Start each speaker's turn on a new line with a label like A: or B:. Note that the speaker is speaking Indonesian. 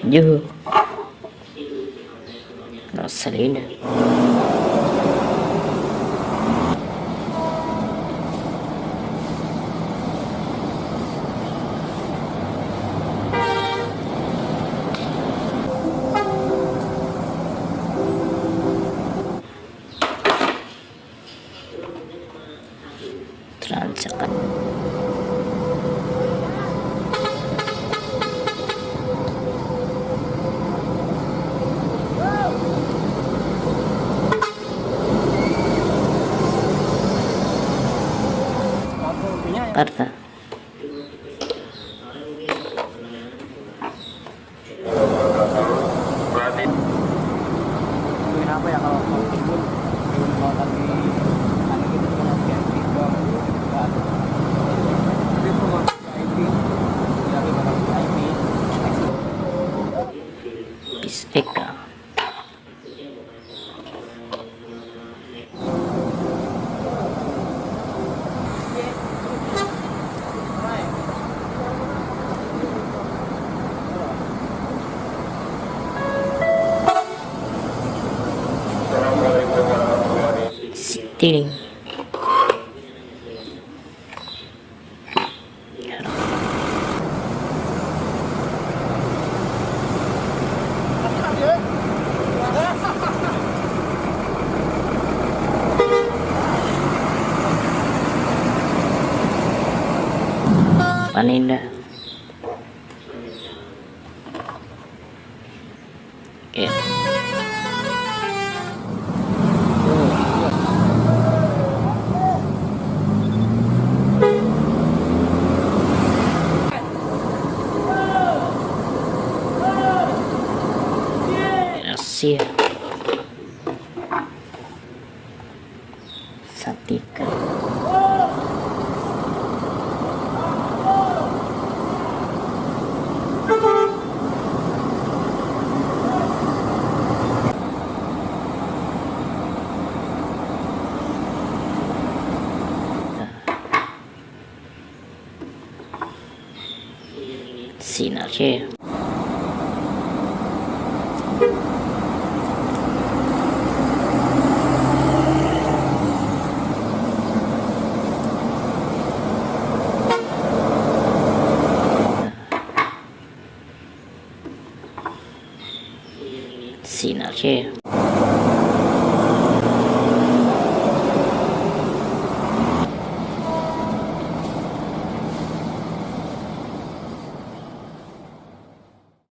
A: Yo, gasolina. Transakan. Karta.
B: Kenapa ya kalau timbun kalau tadi anak itu cuma ganti doang kan tapi cuma IP dari barang IP
A: Bis Eka. Citiling. Paninda. Ya. Asia. Satika. Sinarnya. Sinarnya.